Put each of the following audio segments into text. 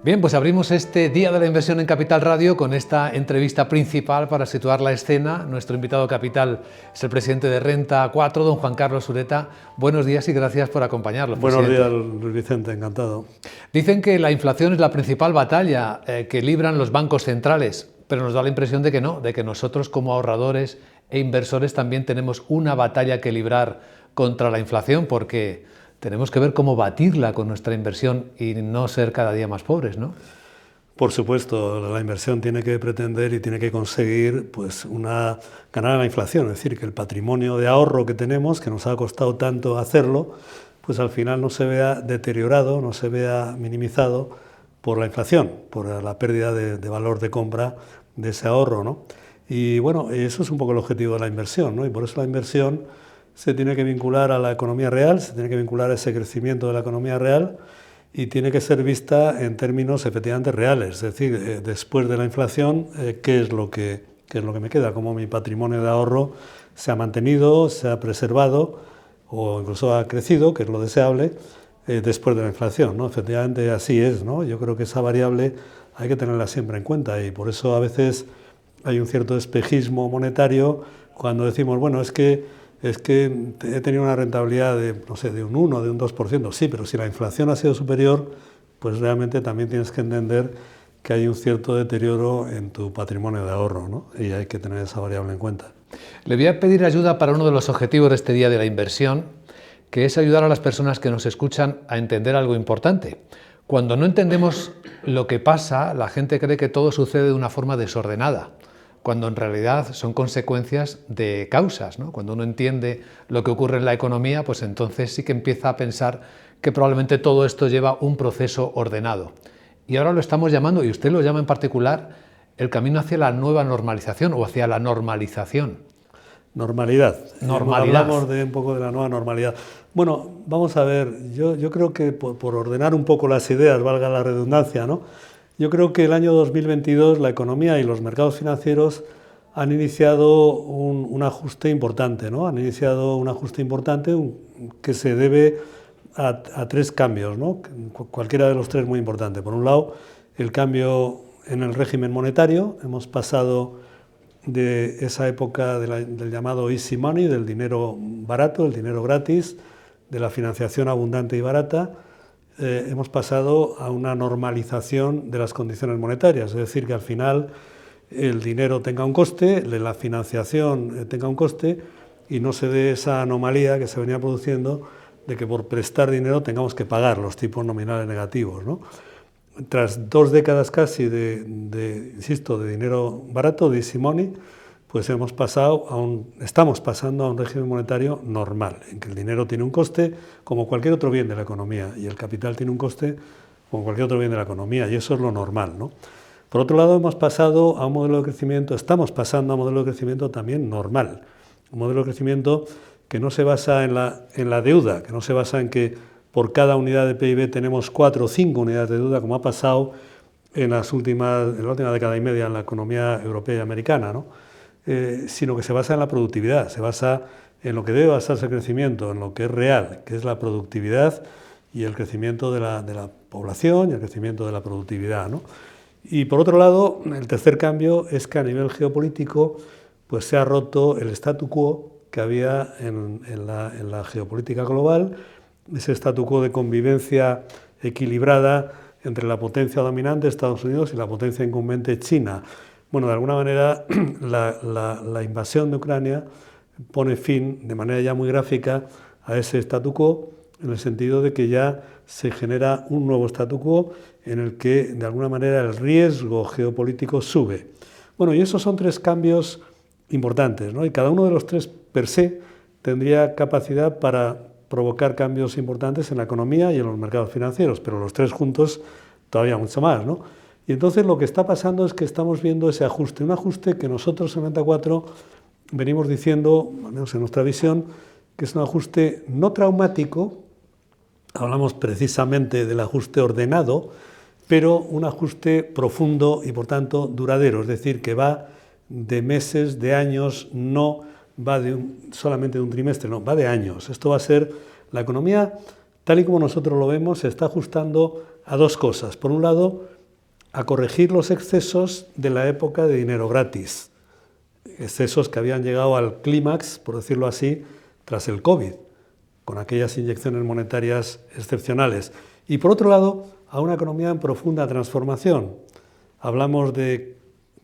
Bien, pues abrimos este Día de la Inversión en Capital Radio con esta entrevista principal para situar la escena. Nuestro invitado capital es el presidente de Renta 4, don Juan Carlos Ureta. Buenos días y gracias por acompañarnos, Buenos presidente. días, Luis Vicente, encantado. Dicen que la inflación es la principal batalla que libran los bancos centrales, pero nos da la impresión de que no, de que nosotros como ahorradores e inversores también tenemos una batalla que librar contra la inflación, porque tenemos que ver cómo batirla con nuestra inversión y no ser cada día más pobres, ¿no? Por supuesto, la inversión tiene que pretender y tiene que conseguir ganar la inflación, es decir, que el patrimonio de ahorro que tenemos, que nos ha costado tanto hacerlo, pues al final no se vea deteriorado, no se vea minimizado por la inflación, por la pérdida de valor de compra de ese ahorro, ¿no? Y bueno, eso es un poco el objetivo de la inversión, ¿no? Y por eso la inversión se tiene que vincular a la economía real, se tiene que vincular a ese crecimiento de la economía real y tiene que ser vista en términos efectivamente reales, es decir, después de la inflación, ¿qué es lo que me queda? ¿Cómo mi patrimonio de ahorro se ha mantenido, se ha preservado o incluso ha crecido, que es lo deseable, después de la inflación, ¿no? Efectivamente así es, ¿no? Yo creo que esa variable hay que tenerla siempre en cuenta y por eso a veces hay un cierto espejismo monetario cuando decimos, bueno, es que he tenido una rentabilidad de, no sé, de un 1, de un 2%. Sí, pero si la inflación ha sido superior, pues realmente también tienes que entender que hay un cierto deterioro en tu patrimonio de ahorro, ¿no? Y hay que tener esa variable en cuenta. Le voy a pedir ayuda para uno de los objetivos de este Día de la Inversión, que es ayudar a las personas que nos escuchan a entender algo importante. Cuando no entendemos lo que pasa, la gente cree que todo sucede de una forma desordenada, cuando en realidad son consecuencias de causas, ¿no? Cuando uno entiende lo que ocurre en la economía, pues entonces sí que empieza a pensar que probablemente todo esto lleva un proceso ordenado. Y ahora lo estamos llamando, y usted lo llama en particular, el camino hacia la nueva normalización o hacia la normalización. Normalidad. Normalidad. Hablamos un poco de la nueva normalidad. Bueno, vamos a ver, yo creo que por ordenar un poco las ideas, valga la redundancia, ¿no? Yo creo que el año 2022 la economía y los mercados financieros han iniciado un ajuste importante, ¿no? Han iniciado un ajuste importante que se debe a tres cambios, ¿no? Cualquiera de los tres muy importante. Por un lado, el cambio en el régimen monetario. Hemos pasado de esa época del llamado easy money, del dinero barato, el dinero gratis, de la financiación abundante y barata. Hemos pasado a una normalización de las condiciones monetarias, es decir, que al final el dinero tenga un coste, la financiación tenga un coste y no se dé esa anomalía que se venía produciendo de que por prestar dinero tengamos que pagar los tipos nominales negativos, ¿no? Tras 2 décadas casi insisto, de dinero barato, de easy money, pues estamos pasando a un régimen monetario normal, en que el dinero tiene un coste como cualquier otro bien de la economía y el capital tiene un coste como cualquier otro bien de la economía y eso es lo normal, ¿no? Por otro lado, estamos pasando a un modelo de crecimiento también normal, un modelo de crecimiento que no se basa en la deuda, que no se basa en que por cada unidad de PIB tenemos 4 o 5 unidades de deuda, como ha pasado en la última década y media en la economía europea y americana, ¿no? Sino que se basa en la productividad, se basa en lo que debe basarse el crecimiento, en lo que es real, que es la productividad y el crecimiento de la población y el crecimiento de la productividad, ¿no? Y por otro lado, el tercer cambio es que a nivel geopolítico pues se ha roto el statu quo que había en la geopolítica global, ese statu quo de convivencia equilibrada entre la potencia dominante, Estados Unidos, y la potencia incumbente, China. Bueno, de alguna manera la invasión de Ucrania pone fin, de manera ya muy gráfica, a ese statu quo, en el sentido de que ya se genera un nuevo statu quo en el que, de alguna manera, el riesgo geopolítico sube. Bueno, y esos son 3 cambios importantes, ¿no? Y cada uno de los 3 per se tendría capacidad para provocar cambios importantes en la economía y en los mercados financieros, pero los 3 juntos todavía mucho más, ¿no? Y entonces lo que está pasando es que estamos viendo ese ajuste, un ajuste que nosotros en Renta 4 venimos diciendo, al menos en nuestra visión, que es un ajuste no traumático, hablamos precisamente del ajuste ordenado, pero un ajuste profundo y por tanto duradero, es decir, que va de meses, de años, no va solamente de un trimestre, no, va de años. Esto va a ser, la economía, tal y como nosotros lo vemos, se está ajustando a 2 cosas. Por un lado, a corregir los excesos de la época de dinero gratis, excesos que habían llegado al clímax, por decirlo así, tras el COVID, con aquellas inyecciones monetarias excepcionales. Y por otro lado, a una economía en profunda transformación. Hablamos de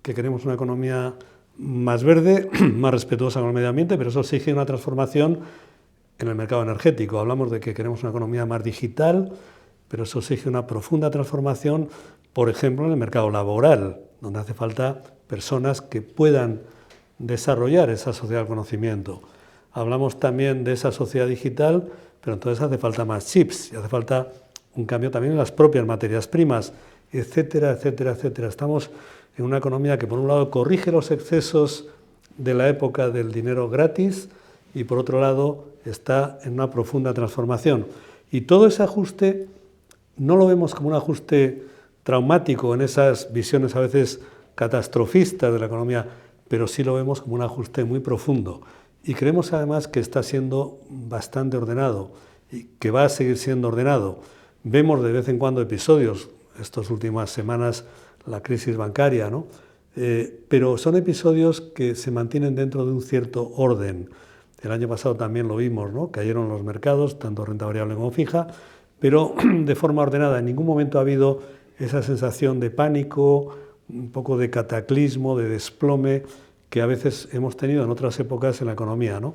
que queremos una economía más verde, más respetuosa con el medio ambiente, pero eso exige una transformación en el mercado energético. Hablamos de que queremos una economía más digital, pero eso exige una profunda transformación, por ejemplo, en el mercado laboral, donde hace falta personas que puedan desarrollar esa sociedad del conocimiento. Hablamos también de esa sociedad digital, pero entonces hace falta más chips y hace falta un cambio también en las propias materias primas, etcétera, etcétera, etcétera. Estamos en una economía que, por un lado, corrige los excesos de la época del dinero gratis y, por otro lado, está en una profunda transformación. Y todo ese ajuste no lo vemos como un ajuste traumático en esas visiones a veces catastrofistas de la economía, pero sí lo vemos como un ajuste muy profundo. Y creemos además que está siendo bastante ordenado y que va a seguir siendo ordenado. Vemos de vez en cuando episodios, estas últimas semanas la crisis bancaria, ¿no? Pero son episodios que se mantienen dentro de un cierto orden. El año pasado también lo vimos, ¿no? Cayeron los mercados, tanto renta variable como fija, pero de forma ordenada. En ningún momento ha habido esa sensación de pánico, un poco de cataclismo, de desplome, que a veces hemos tenido en otras épocas en la economía, ¿no?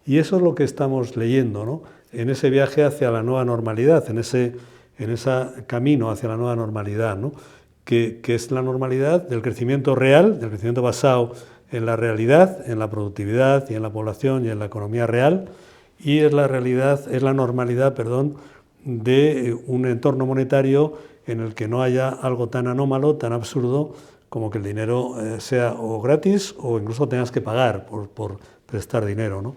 Y eso es lo que estamos leyendo, ¿no? En ese viaje hacia la nueva normalidad, en ese camino hacia la nueva normalidad, ¿no? Que es la normalidad del crecimiento real, del crecimiento basado en la realidad, en la productividad y en la población y en la economía real, y es la normalidad, de un entorno monetario en el que no haya algo tan anómalo, tan absurdo, como que el dinero sea o gratis o incluso tengas que pagar por prestar dinero, ¿no?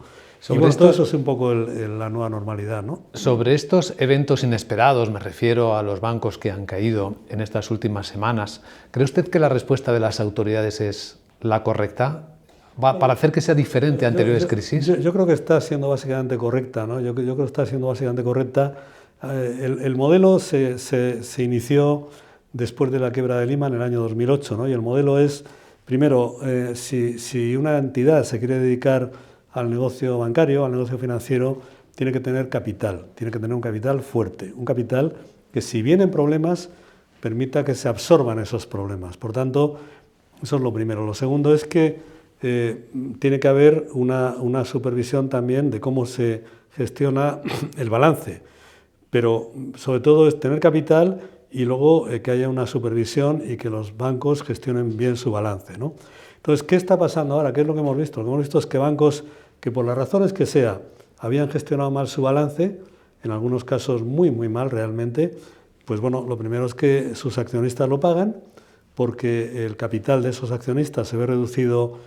Y bueno, todo eso es un poco la nueva normalidad, ¿no? Sobre estos eventos inesperados, me refiero a los bancos que han caído en estas últimas semanas, ¿cree usted que la respuesta de las autoridades es la correcta para hacer que sea diferente a anteriores crisis? Yo creo que está siendo básicamente correcta, ¿no? Yo creo que está siendo básicamente correcta. El modelo se inició después de la quiebra de Lehman en el año 2008, ¿no? Y el modelo es, primero, si una entidad se quiere dedicar al negocio bancario, al negocio financiero, tiene que tener capital, tiene que tener un capital fuerte, un capital que, si vienen problemas, permita que se absorban esos problemas. Por tanto, eso es lo primero. Lo segundo es que tiene que haber una supervisión también de cómo se gestiona el balance, pero sobre todo es tener capital y luego que haya una supervisión y que los bancos gestionen bien su balance, ¿no? Entonces, ¿qué está pasando ahora? ¿Qué es lo que hemos visto? Lo que hemos visto es que bancos que, por las razones que sea, habían gestionado mal su balance, en algunos casos muy, muy mal realmente, pues bueno, lo primero es que sus accionistas lo pagan, porque el capital de esos accionistas se ve reducido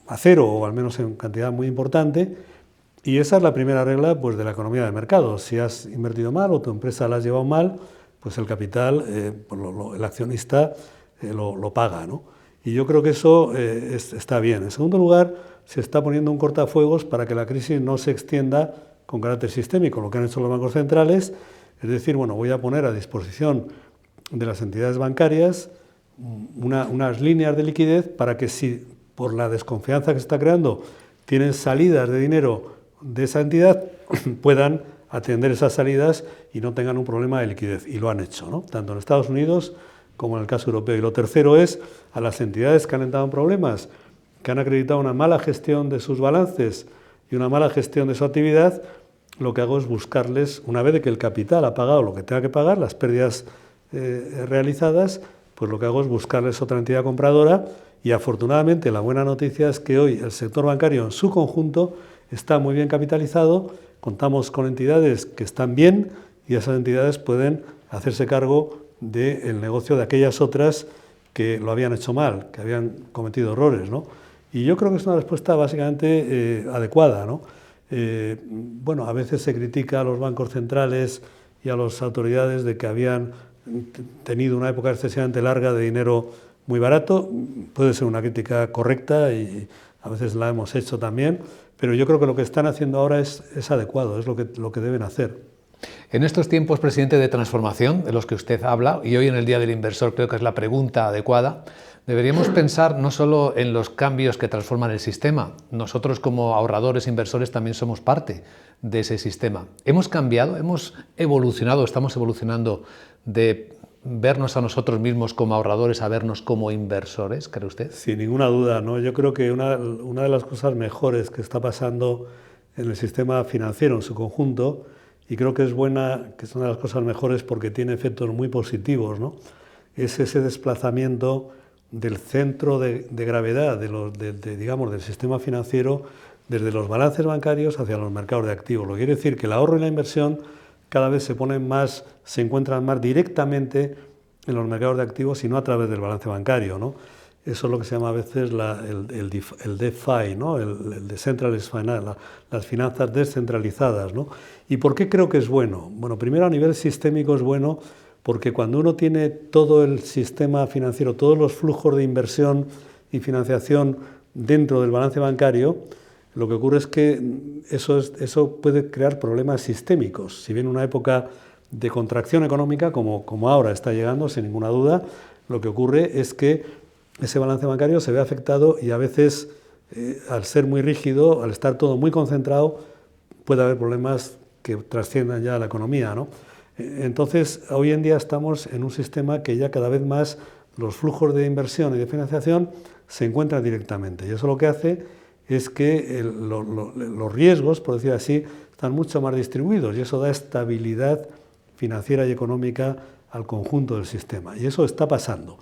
a cero, o al menos en cantidad muy importante, y esa es la primera regla, pues, de la economía de mercado. Si has invertido mal o tu empresa la has llevado mal, pues el capital, el accionista lo paga, ¿no? Y yo creo que eso está bien. En segundo lugar, se está poniendo un cortafuegos para que la crisis no se extienda con carácter sistémico, lo que han hecho los bancos centrales, es decir, bueno, voy a poner a disposición de las entidades bancarias unas líneas de liquidez para que, si por la desconfianza que se está creando tienen salidas de dinero de esa entidad, puedan atender esas salidas y no tengan un problema de liquidez. Y lo han hecho, ¿no? Tanto en Estados Unidos como en el caso europeo. Y lo tercero es, a las entidades que han entrado en problemas, que han acreditado una mala gestión de sus balances y una mala gestión de su actividad, lo que hago es buscarles, una vez de que el capital ha pagado lo que tenga que pagar, las pérdidas realizadas, pues lo que hago es buscarles otra entidad compradora. Y afortunadamente la buena noticia es que hoy el sector bancario en su conjunto está muy bien capitalizado, contamos con entidades que están bien y esas entidades pueden hacerse cargo del negocio de aquellas otras que lo habían hecho mal, que habían cometido errores, ¿no? Y yo creo que es una respuesta básicamente adecuada, ¿no? Bueno, a veces se critica a los bancos centrales y a las autoridades de que habían tenido una época excesivamente larga de dinero muy barato. Puede ser una crítica correcta y a veces la hemos hecho también, pero yo creo que lo que están haciendo ahora es adecuado, es lo que deben hacer. En estos tiempos, presidente, de transformación, de los que usted habla, y hoy en el Día del Inversor creo que es la pregunta adecuada, deberíamos pensar no solo en los cambios que transforman el sistema. Nosotros como ahorradores, inversores, también somos parte de ese sistema. ¿Hemos cambiado, hemos evolucionado, estamos evolucionando de vernos a nosotros mismos como ahorradores a vernos como inversores, cree usted? Sin ninguna duda, ¿no? Yo creo que una de las cosas mejores que está pasando en el sistema financiero en su conjunto, y creo que es una de las cosas mejores porque tiene efectos muy positivos, ¿no? Es ese desplazamiento del centro de gravedad digamos, del sistema financiero desde los balances bancarios hacia los mercados de activos. Lo que quiere decir que el ahorro y la inversión cada vez se encuentran más directamente en los mercados de activos y no a través del balance bancario, ¿no? Eso es lo que se llama a veces el DeFi, ¿no? el Decentralized Finance, las finanzas descentralizadas, ¿no? ¿Y por qué creo que es bueno? Bueno, primero a nivel sistémico es bueno porque cuando uno tiene todo el sistema financiero, todos los flujos de inversión y financiación dentro del balance bancario, lo que ocurre es que eso puede crear problemas sistémicos. Si bien una época de contracción económica, como ahora está llegando, sin ninguna duda, lo que ocurre es que ese balance bancario se ve afectado y a veces, al ser muy rígido, al estar todo muy concentrado, puede haber problemas que trasciendan ya a la economía, ¿no? Entonces, hoy en día estamos en un sistema que ya cada vez más los flujos de inversión y de financiación se encuentran directamente. Y eso lo que hace es que los riesgos, por decir así, están mucho más distribuidos y eso da estabilidad financiera y económica al conjunto del sistema. Y eso está pasando.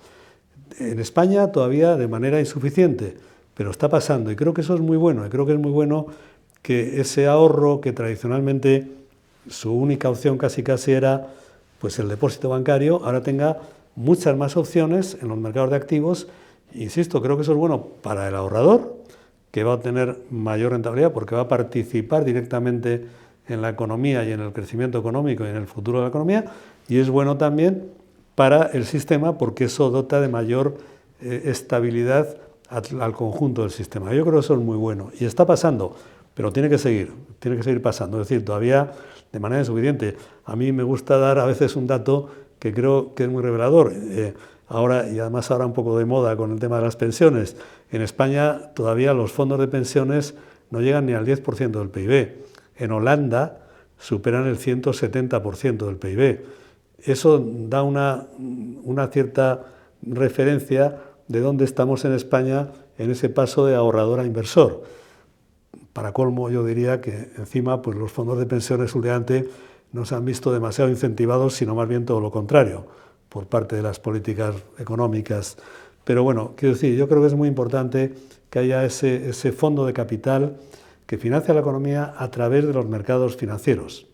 En España todavía de manera insuficiente, pero está pasando y creo que eso es muy bueno. Y creo que es muy bueno que ese ahorro que tradicionalmente su única opción casi era pues el depósito bancario, ahora tenga muchas más opciones en los mercados de activos. Insisto, creo que eso es bueno para el ahorrador, que va a obtener mayor rentabilidad porque va a participar directamente en la economía y en el crecimiento económico y en el futuro de la economía, y es bueno también para el sistema porque eso dota de mayor estabilidad al conjunto del sistema. Yo creo que eso es muy bueno y está pasando, pero tiene que seguir pasando, es decir, todavía de manera insuficiente. A mí me gusta dar a veces un dato que creo que es muy revelador. Ahora, y además ahora un poco de moda con el tema de las pensiones, en España todavía los fondos de pensiones no llegan ni al 10% del PIB. En Holanda superan el 170% del PIB. Eso da una cierta referencia de dónde estamos en España en ese paso de ahorrador a inversor. Para colmo, yo diría que encima pues los fondos de pensiones últimamente no se han visto demasiado incentivados, sino más bien todo lo contrario, por parte de las políticas económicas. Pero bueno, quiero decir, yo creo que es muy importante que haya ese fondo de capital que financia la economía a través de los mercados financieros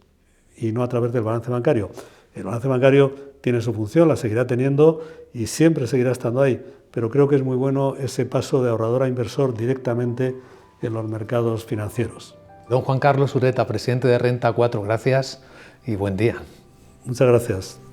y no a través del balance bancario. El balance bancario tiene su función, la seguirá teniendo y siempre seguirá estando ahí, pero creo que es muy bueno ese paso de ahorrador a inversor directamente en los mercados financieros. Don Juan Carlos Ureta, presidente de Renta 4, gracias y buen día. Muchas gracias.